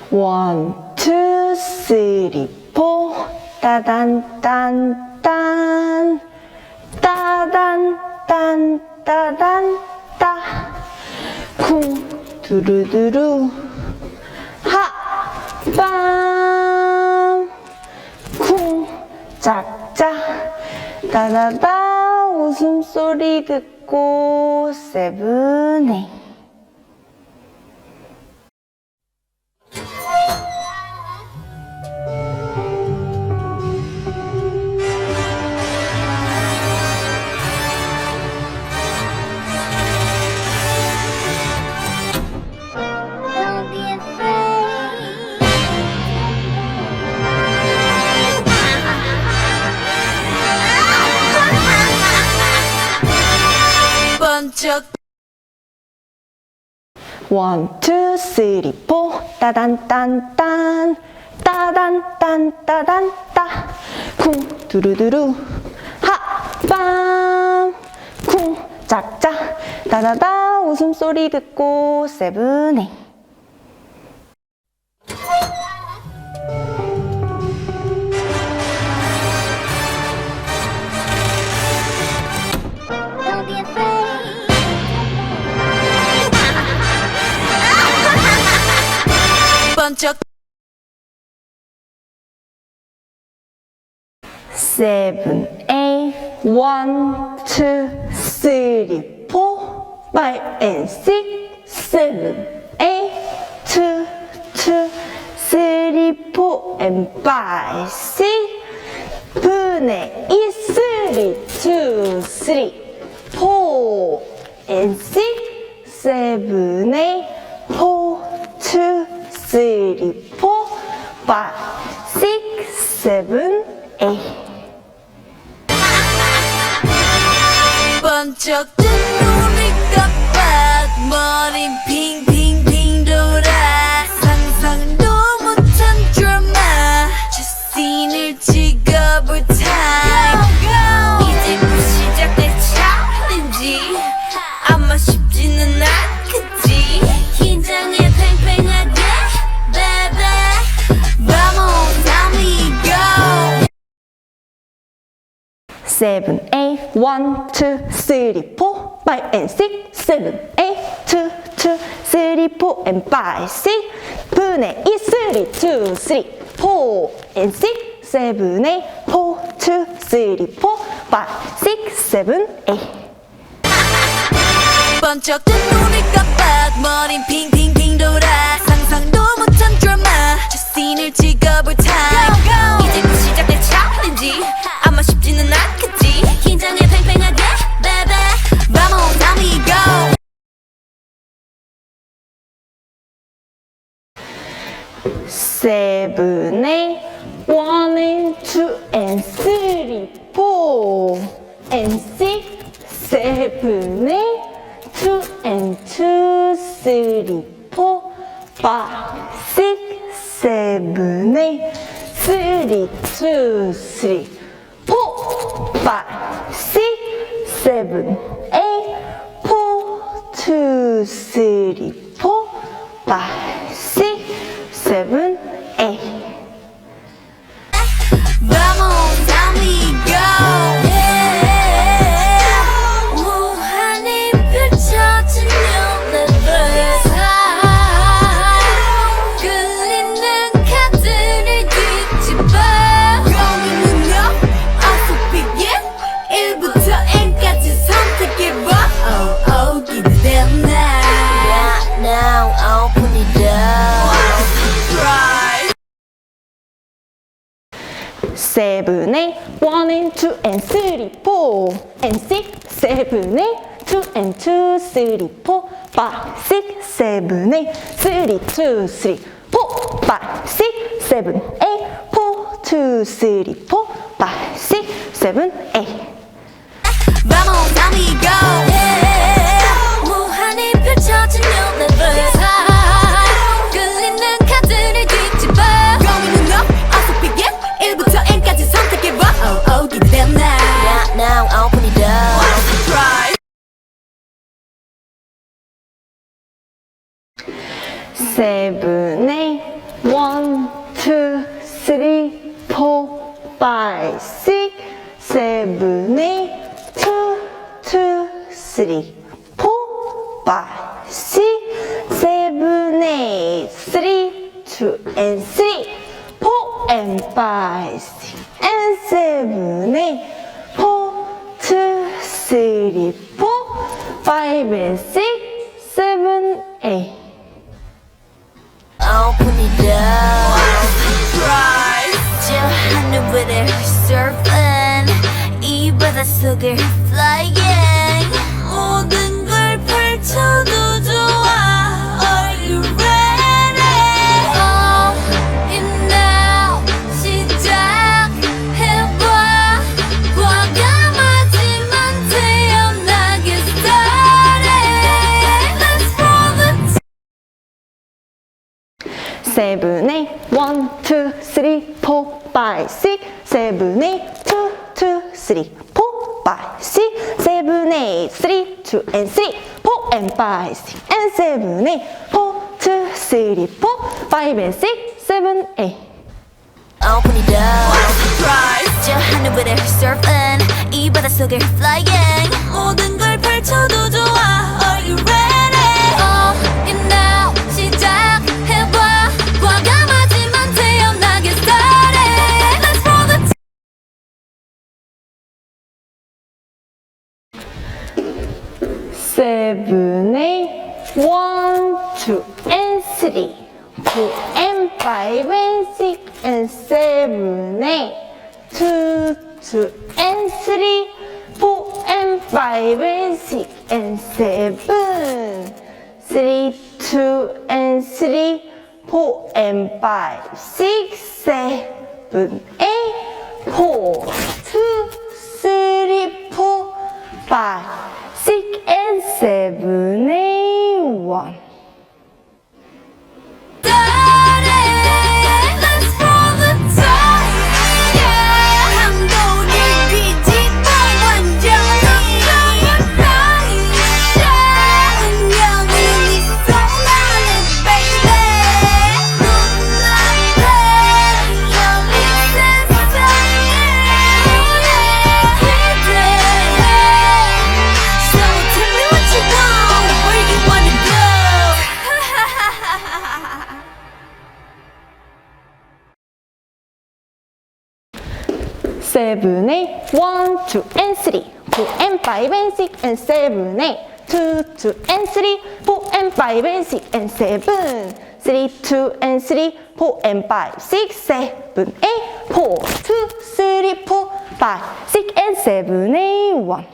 One, two, three, four. 따단 딴딴 따단 딴 따단 따. 쿵 두루두루 하 빰. 쿵 짝짝 따다다. 웃음소리 듣고 세븐에잇. One, two, three, four. 따단 딴딴 따단 딴 따단 따. 쿵 두루두루 하 빰. 쿵 짝짝 따다다. 웃음소리 듣고 세븐에잇. Seven, eight, one, two, three, four, five, and six. Seven, eight, two, two, three, four, and five, six. 분의 2, three, two, three, four, and six. Seven, eight, four, two, three, four, five, six, seven, eight. 번쩍 뜬 눈이 깜빡 머린 핑핑핑 돌아 상상도 못한 드라마 저 씬을 찍어볼 타임 이제부터 시작될 챌린지 아마 쉽지는 않겠지 긴장해 팽팽하게 baby Vamos amigo. Seven, eight, one, two, three, four, five, and six. Seven, eight, two, two, three, four, and five, six. 분의 2, three, two, three, four, and six. Seven, eight, four, two, three, four, five, six, seven, eight. 번쩍 뜬 눈이 깜빡 머린 핑핑핑 돌아 상상도 못한 드라마 저 씬을 찍어볼 타임 이제부터 시작될 챌린지 아마 쉽지는 않겠지 긴장해 팽팽하게 baby Vamos amigo. Seven, eight, one, and two, and three, four, and six. Seven, eight, two, and two, three, four, five, six, seven, eight, three, two, three, four, five, six, seven, eight, four, two, three, four, five, six, seven, eight. Vamos amigo. 무한히 펼쳐진 universe 끌리는 카드를 뒤집어 여기 눈여 어서 begin 1부터 N까지 선택해봐 oh oh 기대된다 Right now open it up Seven, eight, one, and two, and three, four, and six. Seven, eight, two, and two, three, four, five, six, seven, eight, three, two, three, four, five, six, seven, eight, four, two, three, four, five, six, seven, eight. Vamos amigo. 무한히 펼쳐진 universe 끌리는 카드를 뒤집어 여기 눈여 어서 begin 1부터 N까지 선택해봐 oh oh 기대된다 Right now open it up try. Seven, eight, 5, 6, 7, 8, 2, 2, 3, 4, 5, 6, 7, 8, 3, 2, and 3, 4 and 5, 6 and 7, 8, 4, 2, 3, 4, 5 and 6, 7, 8. Open it up. 저 하늘 위를 surfing 이 바닷속을 flying 모든 걸 펼쳐도 좋아. Are you ready? All in now 시작해봐. 과감하지만 태어나게 started. Let's roll the 7, 8, 1, 2, 3, 4, 5, 6, 7, 8, 2, 2, 3, 4, 5, 6, 7, 8, 3, 2, and 3, 4 and 5, 6 and 7, 8, 4, 2, 3, 4, 5 and 6, 7, 8. Open it up. 저 하늘 위를 surfing 이 바닷속을 flying 모든 걸 펼쳐도 좋아. Are you ready? All in now 시작해봐. 과감하지만 태어나게 started. Let's roll the 7, 8, 1, 2, and 3, 4 and 5 and 6 and 7, 8, 2, 2 and 3, 4 and 5 and 6 and 7, 3, 2 and 3, 4 and 5, 6, 7, 8, 4, 2, 3, 4, 5, 6 and 7, 8, 1. Let's roll the dice. Yeah, 한번을 뒤집어 완전히. 운명은 있어 나는 baby. 눈앞에 여기 세상에 기대해. So tell me what you want, where you wanna go. 7, 8, 1, 2 and 3, 4 and 5 and 6 and 7, 8, 2, 2 and 3, 4 and 5 and 6 and 7, 3, 2 and 3, 4 and 5, 6, 7, 8, 4, 2, 3, 4, 5, 6 and 7, 8, 1.